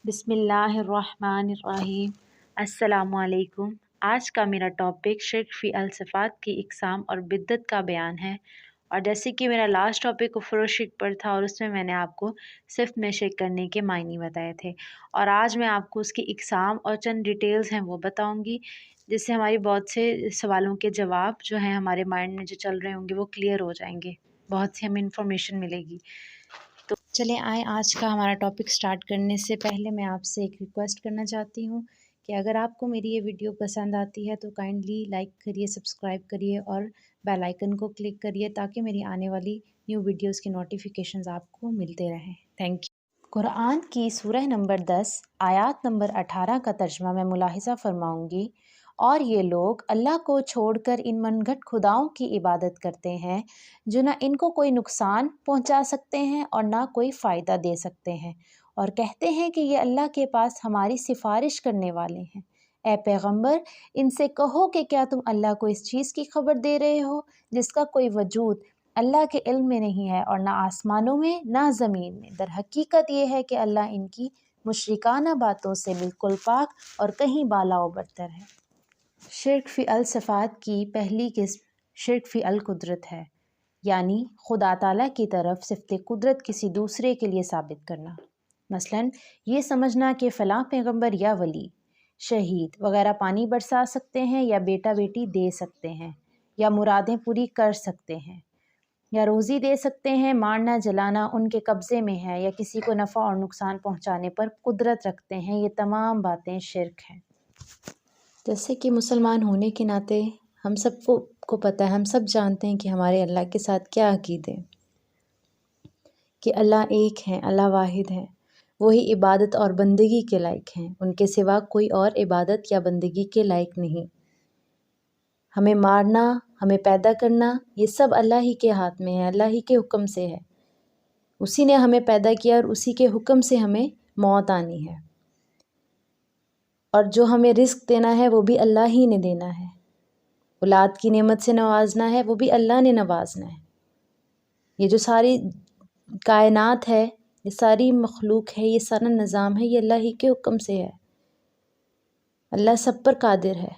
بسم اللہ الرحمن الرحیم۔ السلام علیکم۔ آج کا میرا ٹاپک شرک فی الصفات کی اقسام اور بدعت کا بیان ہے، اور جیسے کہ میرا لاسٹ ٹاپک کفر و شرک پر تھا، اور اس میں نے آپ کو صرف میں شرک کرنے کے معنی بتائے تھے، اور آج میں آپ کو اس کی اقسام اور چند ڈیٹیلز ہیں وہ بتاؤں گی، جس سے ہماری بہت سے سوالوں کے جواب جو ہیں ہمارے مائنڈ میں جو چل رہے ہوں گے وہ کلیئر ہو جائیں گے، بہت سی ہمیں انفارمیشن ملے گی۔ تو چلیں آئیں، آج کا ہمارا ٹاپک سٹارٹ کرنے سے پہلے میں آپ سے ایک ریکویسٹ کرنا چاہتی ہوں کہ اگر آپ کو میری یہ ویڈیو پسند آتی ہے تو کائنڈلی لائک کریے، سبسکرائب کریے اور بیل آئیکن کو کلک کریے تاکہ میری آنے والی نیو ویڈیوز کی نوٹیفیکیشنز آپ کو ملتے رہیں۔ Thank you. قرآن کی سورہ نمبر 10 آیات نمبر 18 کا ترجمہ میں ملاحظہ فرماؤں گی، اور یہ لوگ اللہ کو چھوڑ کر ان من گھڑت خداؤں کی عبادت کرتے ہیں جو نہ ان کو کوئی نقصان پہنچا سکتے ہیں اور نہ کوئی فائدہ دے سکتے ہیں، اور کہتے ہیں کہ یہ اللہ کے پاس ہماری سفارش کرنے والے ہیں۔ اے پیغمبر، ان سے کہو کہ کیا تم اللہ کو اس چیز کی خبر دے رہے ہو جس کا کوئی وجود اللہ کے علم میں نہیں ہے، اور نہ آسمانوں میں نہ زمین میں۔ در حقیقت یہ ہے کہ اللہ ان کی مشرکانہ باتوں سے بالکل پاک اور کہیں بالا و برتر ہے۔ شرک فی الصفات کی پہلی قسم شرک فی القدرت ہے، یعنی خدا تعالیٰ کی طرف صفت قدرت کسی دوسرے کے لیے ثابت کرنا۔ مثلاً یہ سمجھنا کہ فلاں پیغمبر یا ولی، شہید وغیرہ پانی برسا سکتے ہیں، یا بیٹا بیٹی دے سکتے ہیں، یا مرادیں پوری کر سکتے ہیں، یا روزی دے سکتے ہیں، مارنا جلانا ان کے قبضے میں ہے، یا کسی کو نفع اور نقصان پہنچانے پر قدرت رکھتے ہیں۔ یہ تمام باتیں شرک ہیں۔ جیسے کہ مسلمان ہونے کے ناطے ہم سب کو پتہ ہے، ہم سب جانتے ہیں کہ ہمارے اللہ کے ساتھ کیا عقیدے، کہ اللہ ایک ہیں، اللہ واحد ہیں، وہی عبادت اور بندگی کے لائق ہیں، ان کے سوا کوئی اور عبادت یا بندگی کے لائق نہیں۔ ہمیں مارنا، ہمیں پیدا کرنا، یہ سب اللہ ہی کے ہاتھ میں ہے، اللہ ہی کے حکم سے ہے، اسی نے ہمیں پیدا کیا اور اسی کے حکم سے ہمیں موت آنی ہے، اور جو ہمیں رزق دینا ہے وہ بھی اللہ ہی نے دینا ہے، اولاد کی نعمت سے نوازنا ہے وہ بھی اللہ نے نوازنا ہے۔ یہ جو ساری کائنات ہے، یہ ساری مخلوق ہے، یہ سارا نظام ہے، یہ اللہ ہی کے حکم سے ہے، اللہ سب پر قادر ہے۔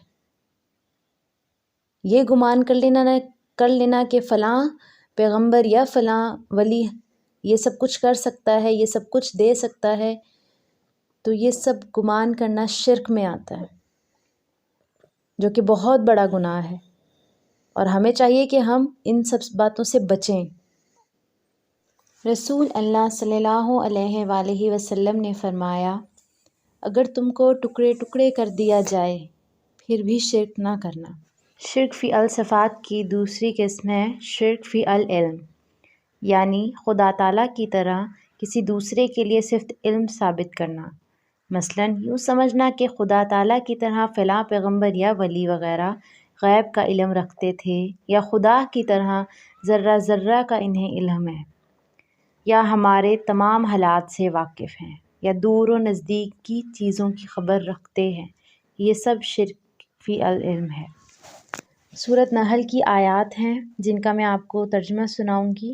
یہ گمان کر لینا کہ فلاں پیغمبر یا فلاں ولی یہ سب کچھ کر سکتا ہے، یہ سب کچھ دے سکتا ہے، تو یہ سب گمان کرنا شرک میں آتا ہے، جو کہ بہت بڑا گناہ ہے، اور ہمیں چاہیے کہ ہم ان سب باتوں سے بچیں۔ رسول اللہ صلی اللہ علیہ وآلہ وسلم نے فرمایا، اگر تم کو ٹکڑے ٹکڑے کر دیا جائے پھر بھی شرک نہ کرنا۔ شرک فی الصفات کی دوسری قسم ہے شرک فی العلم، یعنی خدا تعالیٰ کی طرح کسی دوسرے کے لیے صرف علم ثابت کرنا۔ مثلاً یوں سمجھنا کہ خدا تعالیٰ کی طرح فلاں پیغمبر یا ولی وغیرہ غیب کا علم رکھتے تھے، یا خدا کی طرح ذرہ ذرہ کا انہیں علم ہے، یا ہمارے تمام حالات سے واقف ہیں، یا دور و نزدیک کی چیزوں کی خبر رکھتے ہیں۔ یہ سب شرک فی العلم ہے۔ سورۃ نحل کی آیات ہیں جن کا میں آپ کو ترجمہ سناؤں گی۔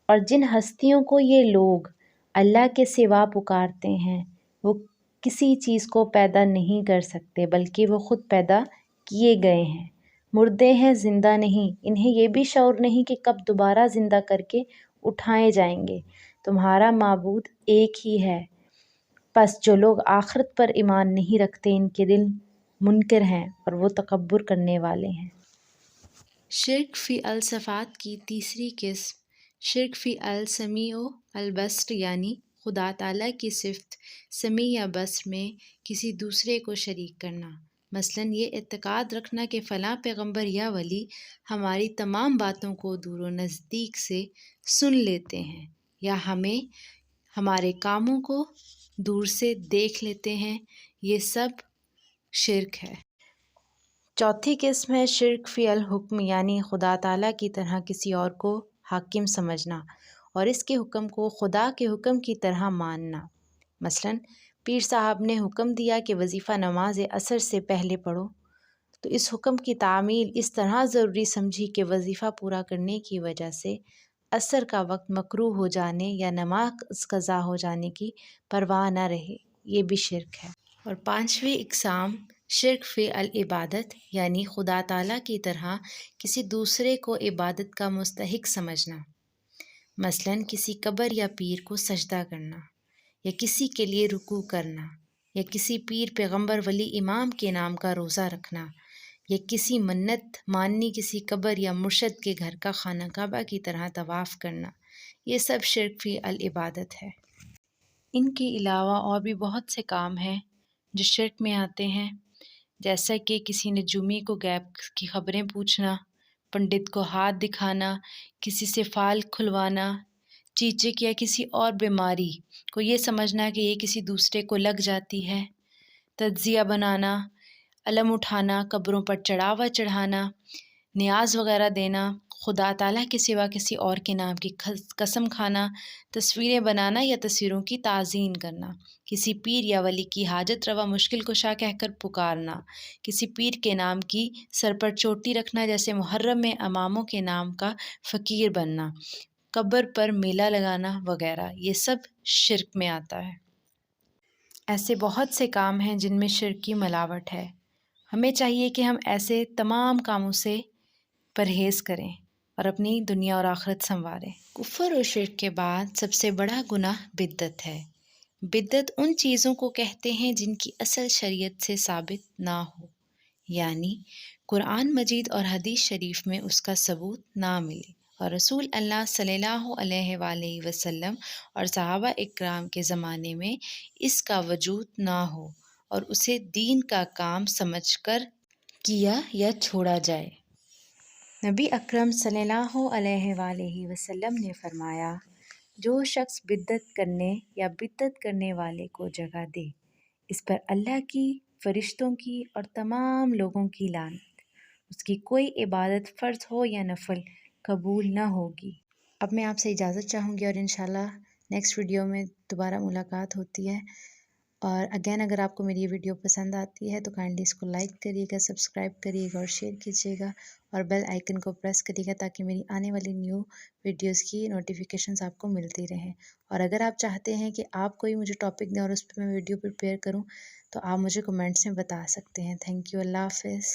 اور جن ہستیوں کو یہ لوگ اللہ کے سوا پکارتے ہیں وہ کسی چیز کو پیدا نہیں کر سکتے بلکہ وہ خود پیدا کیے گئے ہیں، مردے ہیں، زندہ نہیں، انہیں یہ بھی شعور نہیں کہ کب دوبارہ زندہ کر کے اٹھائے جائیں گے۔ تمہارا معبود ایک ہی ہے، پس جو لوگ آخرت پر ایمان نہیں رکھتے ان کے دل منکر ہیں اور وہ تکبر کرنے والے ہیں۔ شرک فی الصفات کی تیسری قسم شرک فی السمیع و البصر، یعنی خدا تعالیٰ کی صفت سمیع یا بصر میں کسی دوسرے کو شریک کرنا۔ مثلاً یہ اعتقاد رکھنا کہ فلاں پیغمبر یا ولی ہماری تمام باتوں کو دور و نزدیک سے سن لیتے ہیں، یا ہمارے کاموں کو دور سے دیکھ لیتے ہیں، یہ سب شرک ہے۔ چوتھی قسم ہے شرک فی الحکم، یعنی خدا تعالیٰ کی طرح کسی اور کو حاکم سمجھنا اور اس کے حکم کو خدا کے حکم کی طرح ماننا۔ مثلاً پیر صاحب نے حکم دیا کہ وظیفہ نماز عصر سے پہلے پڑھو، تو اس حکم کی تعمیل اس طرح ضروری سمجھی کہ وظیفہ پورا کرنے کی وجہ سے عصر کا وقت مکروہ ہو جانے یا نماز قضا ہو جانے کی پرواہ نہ رہے۔ یہ بھی شرک ہے۔ اور پانچویں اقسام شرک فی العبادت، یعنی خدا تعالیٰ کی طرح کسی دوسرے کو عبادت کا مستحق سمجھنا، مثلاً کسی قبر یا پیر کو سجدہ کرنا، یا کسی کے لیے رکوع کرنا، یا کسی پیر پیغمبر ولی امام کے نام کا روزہ رکھنا، یا کسی منت ماننی کسی قبر یا مرشد کے گھر کا خانہ کعبہ کی طرح طواف کرنا، یہ سب شرک فی العبادت ہے۔ ان کے علاوہ اور بھی بہت سے کام ہیں جو شرک میں آتے ہیں، جیسا کہ کسی نجومی کو غیب کی خبریں پوچھنا، پنڈت کو ہاتھ دکھانا، کسی سے فال کھلوانا، چیچک یا کسی اور بیماری کو یہ سمجھنا کہ یہ کسی دوسرے کو لگ جاتی ہے، تجزیہ بنانا، علم اٹھانا، قبروں پر چڑھاوا چڑھانا، نیاز وغیرہ دینا، خدا تعالیٰ کے سوا کسی اور کے نام کی قسم کھانا، تصویریں بنانا یا تصویروں کی تعظیم کرنا، کسی پیر یا ولی کی حاجت روا مشکل کشا کہہ کر پکارنا، کسی پیر کے نام کی سر پر چوٹی رکھنا جیسے محرم میں اماموں کے نام کا فقیر بننا، قبر پر میلہ لگانا وغیرہ، یہ سب شرک میں آتا ہے۔ ایسے بہت سے کام ہیں جن میں شرک کی ملاوٹ ہے۔ ہمیں چاہیے کہ ہم ایسے تمام کاموں سے پرہیز کریں اور اپنی دنیا اور آخرت سنواریں۔ کفر اور شرک کے بعد سب سے بڑا گناہ بدعت ہے۔ بدعت ان چیزوں کو کہتے ہیں جن کی اصل شریعت سے ثابت نہ ہو، یعنی قرآن مجید اور حدیث شریف میں اس کا ثبوت نہ ملے اور رسول اللہ صلی اللہ علیہ وآلہ وسلم اور صحابہ اکرام کے زمانے میں اس کا وجود نہ ہو اور اسے دین کا کام سمجھ کر کیا یا چھوڑا جائے۔ نبی اکرم صلی اللہ علیہ وآلہ وسلم نے فرمایا، جو شخص بدعت کرنے یا بدعت کرنے والے کو جگہ دے، اس پر اللہ کی، فرشتوں کی اور تمام لوگوں کی لعنت، اس کی کوئی عبادت فرض ہو یا نفل قبول نہ ہوگی۔ اب میں آپ سے اجازت چاہوں گی اور انشاءاللہ نیکسٹ ویڈیو میں دوبارہ ملاقات ہوتی ہے۔ اور اگین اگر آپ کو میری یہ ویڈیو پسند آتی ہے تو کائنڈلی اس کو لائک کریے گا، سبسکرائب کریے گا اور شیئر کیجیے گا اور بیل آئیکن کو پریس کریے گا تاکہ میری آنے والی نیو ویڈیوز کی نوٹیفیکیشنز آپ کو ملتی رہیں۔ اور اگر آپ چاہتے ہیں کہ آپ کوئی مجھے ٹاپک دیں اور اس پہ میں ویڈیو پریپیئر کروں تو آپ مجھے کمنٹس میں بتا سکتے ہیں۔ تھینک یو، اللہ حافظ۔